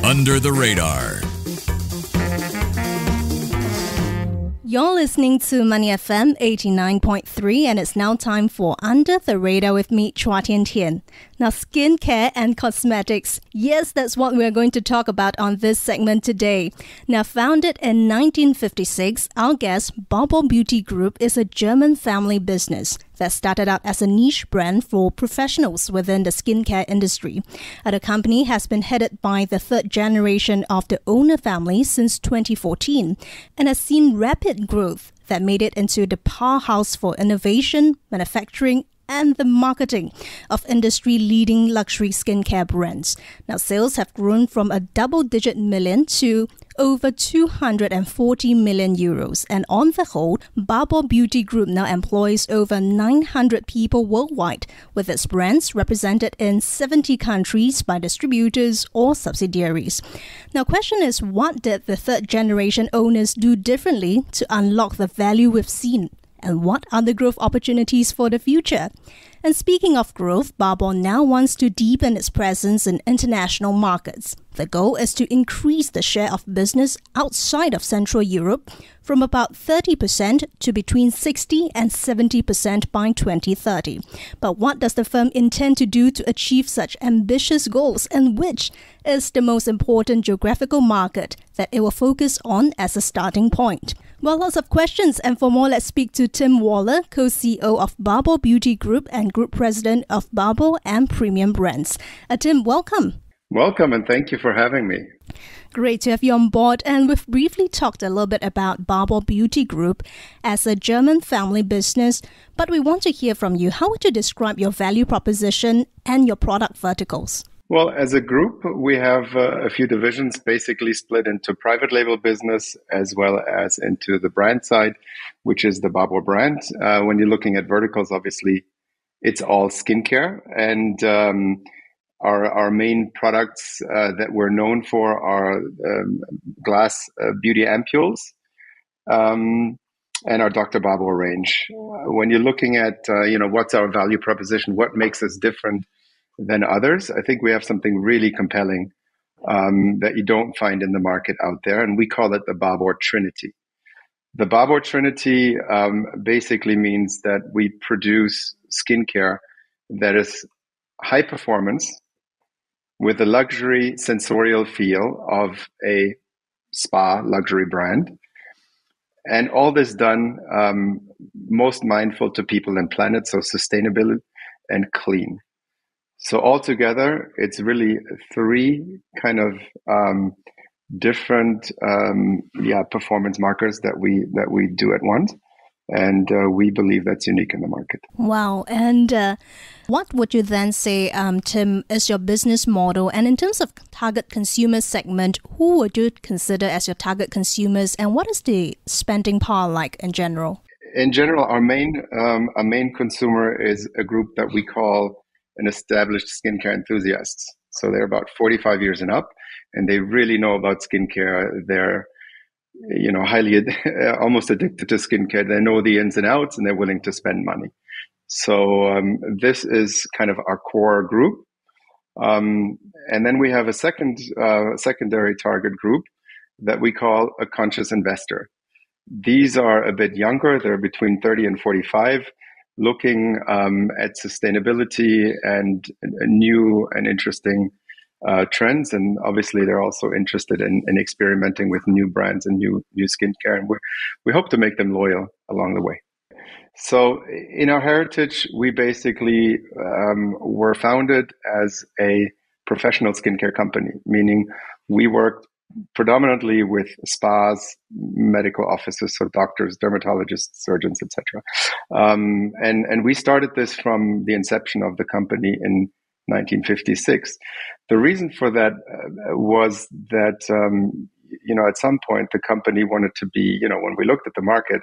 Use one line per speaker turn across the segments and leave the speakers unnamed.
Under the Radar.
You're listening to Money FM 89.3 and it's now time for Under the Radar with me, Chua Tian Tian. Now, skincare and cosmetics. Yes, that's what we're going to talk about on this segment today. Now, founded in 1956, our guest, BABOR Beauty Group, is a German family business that started out as a niche brand for professionals within the skincare industry. The company has been headed by the third generation of the owner family since 2014 and has seen rapid growth that made it into the powerhouse for innovation, manufacturing, and the marketing of industry-leading luxury skincare brands. Now, sales have grown from a double-digit million to over 240 million euros. And on the whole, BABOR Beauty Group now employs over 900 people worldwide, with its brands represented in 70 countries by distributors or subsidiaries. Now, question is, what did the third-generation owners do differently to unlock the value we've seen? And what are the growth opportunities for the future? And speaking of growth, BABOR now wants to deepen its presence in international markets. The goal is to increase the share of business outside of Central Europe from about 30% to between 60 and 70% by 2030. But what does the firm intend to do to achieve such ambitious goals, and which is the most important geographical market that it will focus on as a starting point? Well, lots of questions, and for more, let's speak to Tim Waller, co-CEO of BABOR Beauty Group and Group President of BABOR and Premium Brands. Tim, welcome.
Welcome, and thank you for having me.
Great to have you on board. And we've briefly talked a little bit about BABOR Beauty Group as a German family business, but we want to hear from you. How would you describe your value proposition and your product verticals?
Well, as a group, we have a few divisions basically split into private label business as well as into the brand side, which is the BABOR brand. When you're looking at verticals, obviously, it's all skincare. And our main products that we're known for are glass beauty ampules and our Dr. BABOR range. When you're looking at, what's our value proposition, what makes us different than others, I think we have something really compelling that you don't find in the market out there, and we call it the BABOR Trinity. The BABOR Trinity basically means that we produce skincare that is high performance with a luxury sensorial feel of a spa luxury brand, and all this done most mindful to people and planet, so sustainable and clean. So altogether, it's really three kind of different performance markers that we do at once, and we believe that's unique in the market.
Wow! And what would you then say, Tim, is your business model? And in terms of target consumer segment, who would you consider as your target consumers, and what is the spending power like in general?
In general, our main consumer is a group that we call an established skincare enthusiasts. So they're about 45 years and up, and they really know about skincare. They're, highly, almost addicted to skincare. They know the ins and outs, and they're willing to spend money. So this is kind of our core group. And then we have a secondary target group that we call a conscious investor. These are a bit younger. They're between 30 and 45. Looking at sustainability and new and interesting trends. And obviously, they're also interested in experimenting with new brands and new skincare. And we hope to make them loyal along the way. So in our heritage, we basically were founded as a professional skincare company, meaning we worked predominantly with spas, medical offices, so doctors, dermatologists, surgeons, etc. And we started this from the inception of the company in 1956. The reason for that was that, at some point the company wanted to be, when we looked at the market,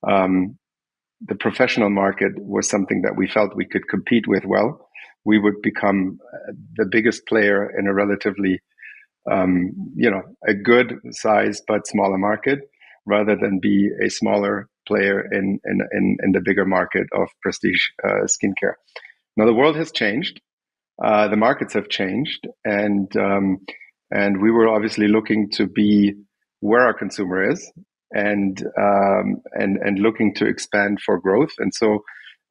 the professional market was something that we felt we could compete with well. We would become the biggest player in a relatively a good size but smaller market, rather than be a smaller player in the bigger market of prestige skincare. Now the world has changed, the markets have changed, and And we were obviously looking to be where our consumer is, and looking to expand for growth. And so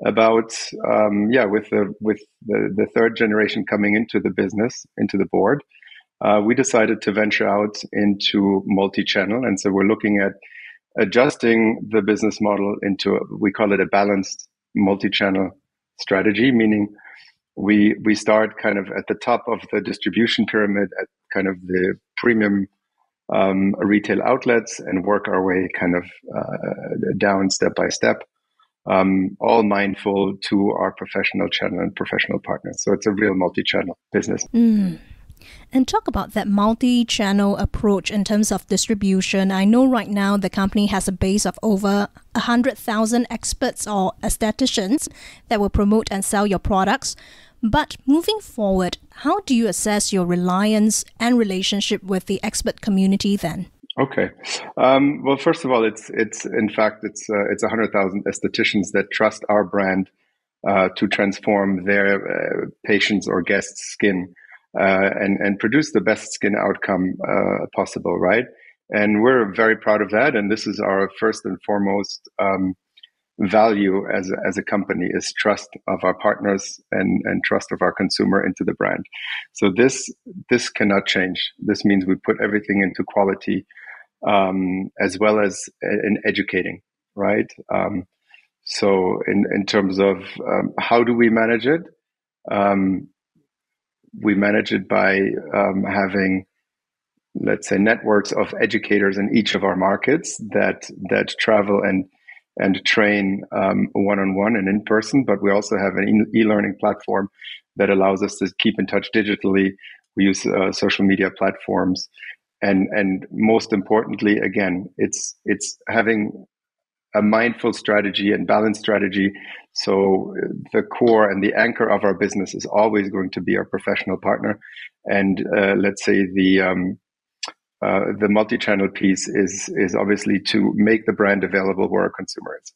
about with the third generation coming into the business, into the board, we decided to venture out into multi-channel. And so we're looking at adjusting the business model into, we call it a balanced multi-channel strategy, meaning we start kind of at the top of the distribution pyramid at kind of the premium retail outlets, and work our way kind of down step by step, all mindful to our professional channel and professional partners. So it's a real multi-channel business.
And talk about that multi-channel approach in terms of distribution. I know right now the company has a base of over 100,000 experts or aestheticians that will promote and sell your products. But moving forward, how do you assess your reliance and relationship with the expert community then?
Okay. Well, first of all, it's 100,000 estheticians that trust our brand to transform their patients' or guests' skin and produce the best skin outcome possible, right? And we're very proud of that. And this is our first and foremost value as a company, is trust of our partners and trust of our consumer into the brand. So this cannot change. This means we put everything into quality, as well as in educating, right? So in terms of how do we manage it? We manage it by having, let's say, networks of educators in each of our markets that travel and train one-on-one and in person. But we also have an e-learning platform that allows us to keep in touch digitally. We use social media platforms. And most importantly, again, it's having a mindful strategy and balanced strategy. So the core and the anchor of our business is always going to be our professional partner. And let's say the multi-channel piece is obviously to make the brand available where our consumer is.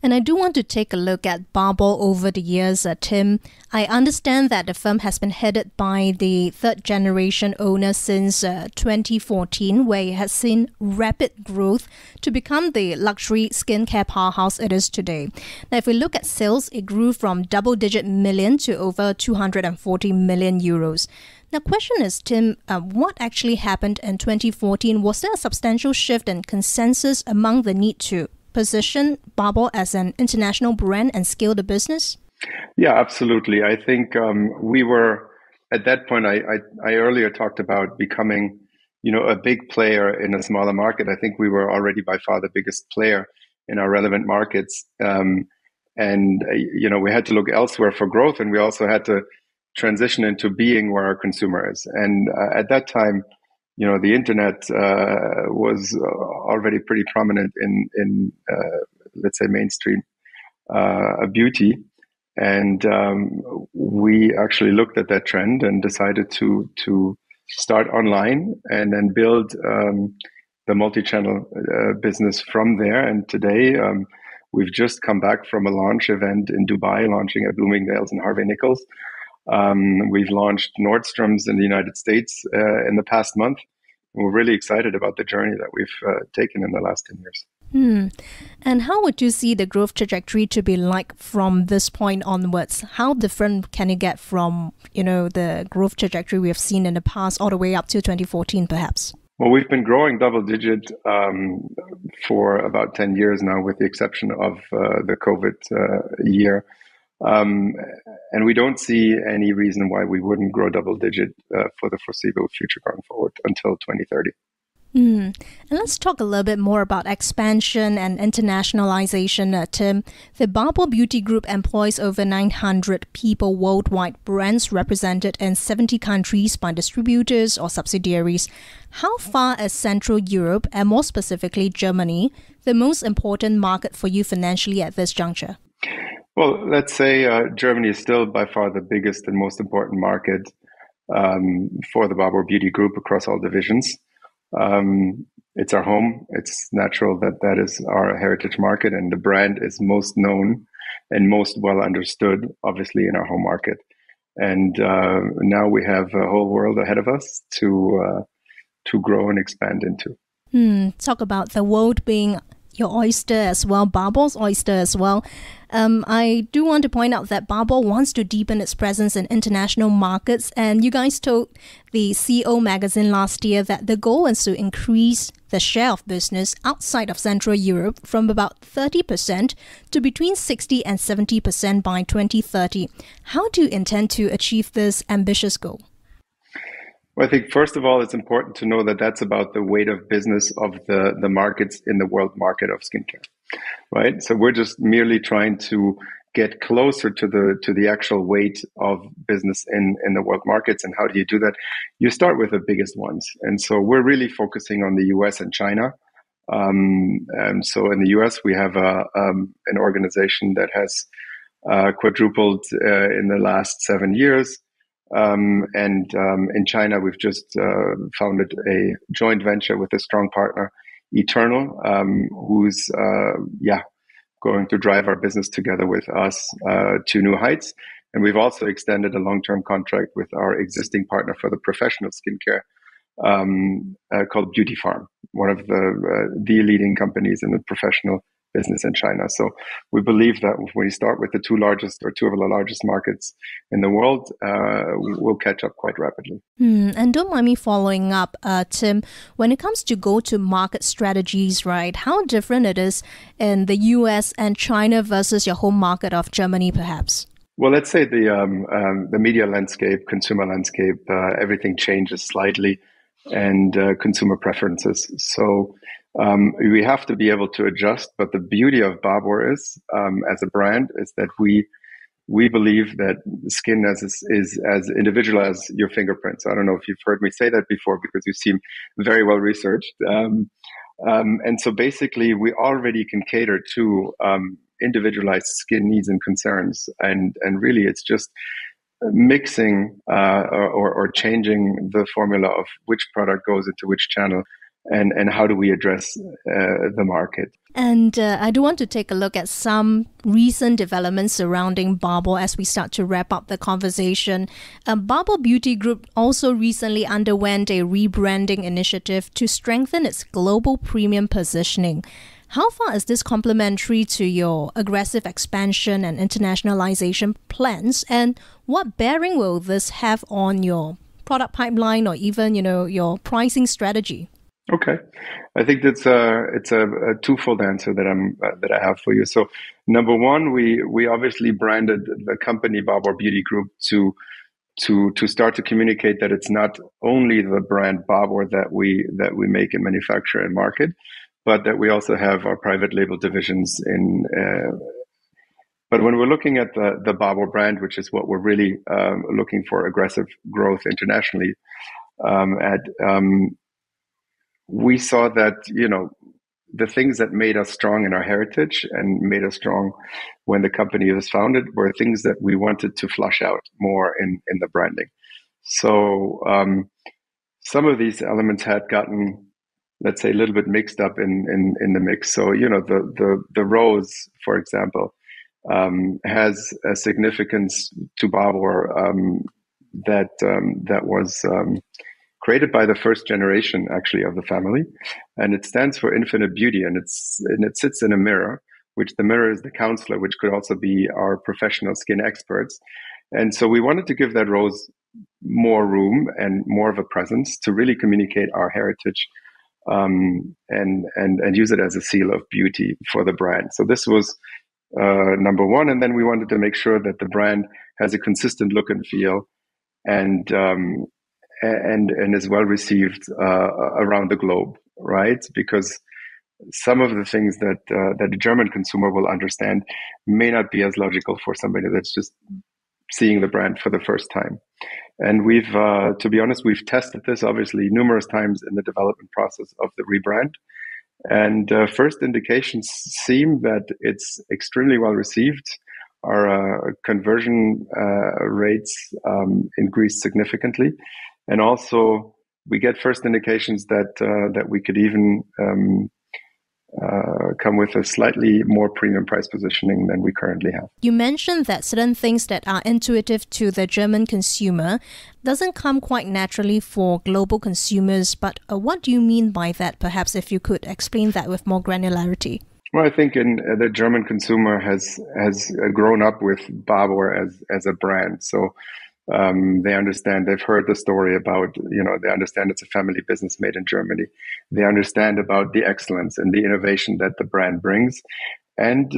And I do want to take a look at BABOR over the years, Tim. I understand that the firm has been headed by the third generation owner since 2014, where it has seen rapid growth to become the luxury skincare powerhouse it is today. Now, if we look at sales, it grew from double-digit million to over 240 million euros. Now, question is, Tim, what actually happened in 2014? Was there a substantial shift in consensus among the need to position BABOR as an international brand and scale the business?
Yeah, absolutely. I think we were at that point. I earlier talked about becoming, a big player in a smaller market. I think we were already by far the biggest player in our relevant markets, and we had to look elsewhere for growth, and we also had to transition into being where our consumer is. And at that time, the internet was already pretty prominent in let's say, mainstream beauty. And we actually looked at that trend and decided to start online and then build the multi-channel business from there. And today, we've just come back from a launch event in Dubai, launching at Bloomingdale's and Harvey Nichols. We've launched Nordstrom's in the United States in the past month. We're really excited about the journey that we've taken in the last 10 years.
And how would you see the growth trajectory to be like from this point onwards? How different can it get from, the growth trajectory we have seen in the past all the way up to 2014, perhaps?
Well, we've been growing double digit for about 10 years now, with the exception of the COVID year. And we don't see any reason why we wouldn't grow double digit for the foreseeable future going forward until 2030.
And let's talk a little bit more about expansion and internationalization, Tim. The BABOR Beauty Group employs over 900 people worldwide, brands represented in 70 countries by distributors or subsidiaries. How far is Central Europe, and more specifically Germany, the most important market for you financially at this juncture?
Well, let's say Germany is still by far the biggest and most important market for the BABOR Beauty Group across all divisions. It's our home. It's natural that is our heritage market, and the brand is most known and most well understood, obviously, in our home market. And now we have a whole world ahead of us to grow and expand into.
Talk about the world being your oyster as well, Babor's oyster as well. I do want to point out that Babor wants to deepen its presence in international markets, and you guys told the CO magazine last year that the goal is to increase the share of business outside of Central Europe from about 30% to between 60 and 70% by 2030. How do you intend to achieve this ambitious goal?
Well, I think first of all, it's important to know that that's about the weight of business of the markets in the world market of skincare, right? So we're just merely trying to get closer to the actual weight of business in the world markets. And how do you do that? You start with the biggest ones. And so we're really focusing on the US and China. And so in the US, we have an organization that has quadrupled in the last 7 years. And in China, we've just founded a joint venture with a strong partner, Eternal, who's going to drive our business together with us to new heights. And we've also extended a long-term contract with our existing partner for the professional skincare called Beauty Farm, one of the leading companies in the professional business in China. So we believe that when we start with the two of the largest markets in the world, we'll catch up quite rapidly.
And don't mind me following up, Tim, when it comes to go-to-market strategies, right, how different it is in the US and China versus your home market of Germany, perhaps?
Well, let's say the media landscape, consumer landscape, everything changes slightly, and consumer preferences. So we have to be able to adjust. But the beauty of Babor is, as a brand, is that we believe that skin is as individual as your fingerprints. I don't know if you've heard me say that before, because you seem very well researched. And so basically, we already can cater to individualized skin needs and concerns. And really, it's just mixing or changing the formula of which product goes into which channel. And how do we address the market?
And I do want to take a look at some recent developments surrounding Babor as we start to wrap up the conversation. BABOR Beauty Group also recently underwent a rebranding initiative to strengthen its global premium positioning. How far is this complementary to your aggressive expansion and internationalization plans? And what bearing will this have on your product pipeline or even, your pricing strategy?
Okay, I think it's a twofold answer that I have for you. So, number one, we obviously branded the company BABOR Beauty Group to start to communicate that it's not only the brand Babor that we make and manufacture and market, but that we also have our private label divisions in. But when we're looking at the Babor brand, which is what we're really looking for, aggressive growth internationally, we saw that, the things that made us strong in our heritage and made us strong when the company was founded were things that we wanted to flush out more in the branding. So some of these elements had gotten, let's say, a little bit mixed up in the mix. So, the rose, for example, has a significance to Babor that was created by the first generation, actually, of the family, and it stands for infinite beauty, and it sits in a mirror, which the mirror is the counselor, which could also be our professional skin experts. And so we wanted to give that rose more room and more of a presence to really communicate our heritage, and use it as a seal of beauty for the brand. So this was number one, and then we wanted to make sure that the brand has a consistent look and feel, and is well received around the globe, right? Because some of the things that the German consumer will understand may not be as logical for somebody that's just seeing the brand for the first time. And we've, to be honest, we've tested this obviously numerous times in the development process of the rebrand. And first indications seem that it's extremely well received. Our conversion rates increased significantly. And also, we get first indications that we could even come with a slightly more premium price positioning than we currently have.
You mentioned that certain things that are intuitive to the German consumer doesn't come quite naturally for global consumers, but what do you mean by that? Perhaps if you could explain that with more granularity.
Well, I think the German consumer has grown up with Babor as a brand, so they understand. They've heard the story about, they understand it's a family business made in Germany. They understand about the excellence and the innovation that the brand brings, and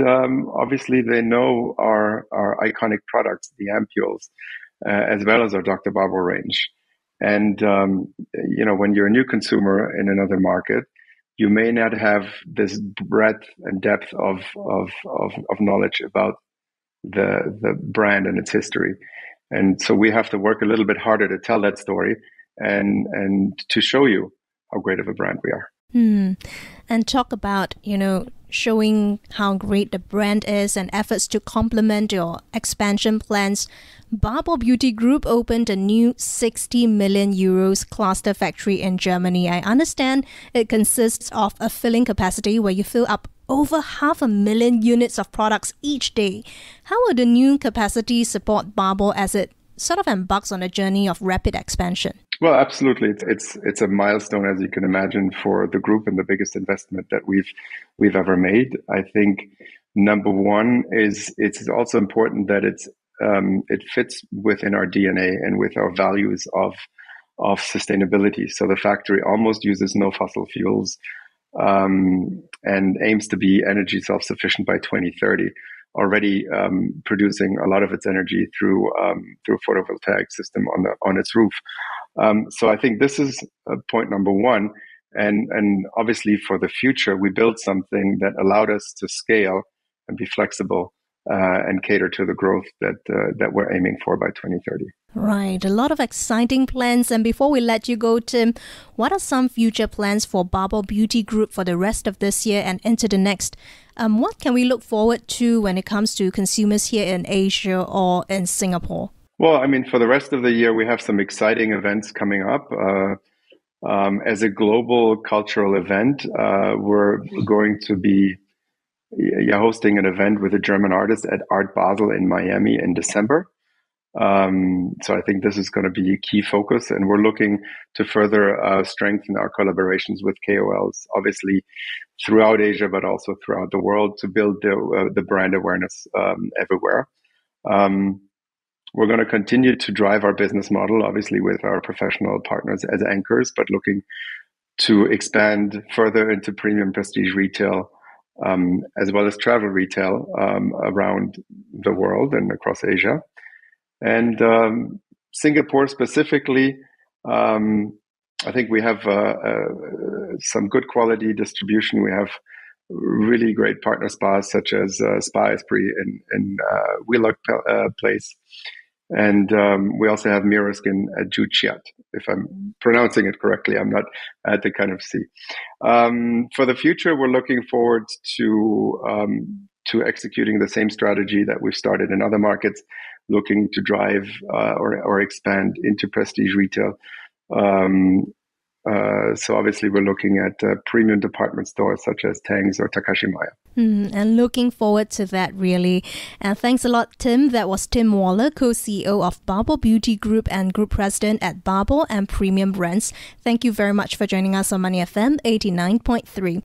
obviously they know our iconic products, the ampules, as well as our Dr. Babor range. And when you're a new consumer in another market, you may not have this breadth and depth of knowledge about the brand and its history. And so we have to work a little bit harder to tell that story and to show you how great of a brand we are.
And talk about, showing how great the brand is and efforts to complement your expansion plans. BABOR Beauty Group opened a new 60 million euros cluster factory in Germany. I understand it consists of a filling capacity where you fill up over 500,000 units of products each day. How will the new capacity support Babor as it sort of embarks on a journey of rapid expansion?
Well, absolutely. It's a milestone, as you can imagine, for the group and the biggest investment that we've ever made. I think number one is it's also important that it fits within our DNA and with our values of sustainability. So the factory almost uses no fossil fuels and aims to be energy self-sufficient by 2030. Already producing a lot of its energy through photovoltaic system on its roof. So I think this is point number one. And obviously for the future, we built something that allowed us to scale and be flexible and cater to the growth that we're aiming for by 2030.
Right. A lot of exciting plans. And before we let you go, Tim, what are some future plans for BABOR Beauty Group for the rest of this year and into the next? What can we look forward to when it comes to consumers here in Asia or in Singapore?
Well, I mean, for the rest of the year, we have some exciting events coming up. As a global cultural event, we're going to be hosting an event with a German artist at Art Basel in Miami in December. So I think this is going to be a key focus, and we're looking to further strengthen our collaborations with KOLs, obviously throughout Asia, but also throughout the world, to build the brand awareness everywhere. We're going to continue to drive our business model, obviously with our professional partners as anchors, but looking to expand further into premium prestige retail, as well as travel retail around the world and across Asia. And Singapore specifically, I think we have some good quality distribution. We have really great partner spas such as Spa Esprit in Wheelock Place. And we also have Miroskin at Joo Chiat, if I'm pronouncing it correctly. I'm not at the kind of sea. For the future, we're looking forward to executing the same strategy that we've started in other markets, looking to drive or expand into prestige retail. So obviously we're looking at premium department stores such as Tang's or Takashimaya.
And looking forward to that, really. And thanks a lot, Tim. That was Tim Waller, co-CEO of BABOR Beauty Group and Group President at Babor and Premium Brands. Thank you very much for joining us on Money FM 89.3.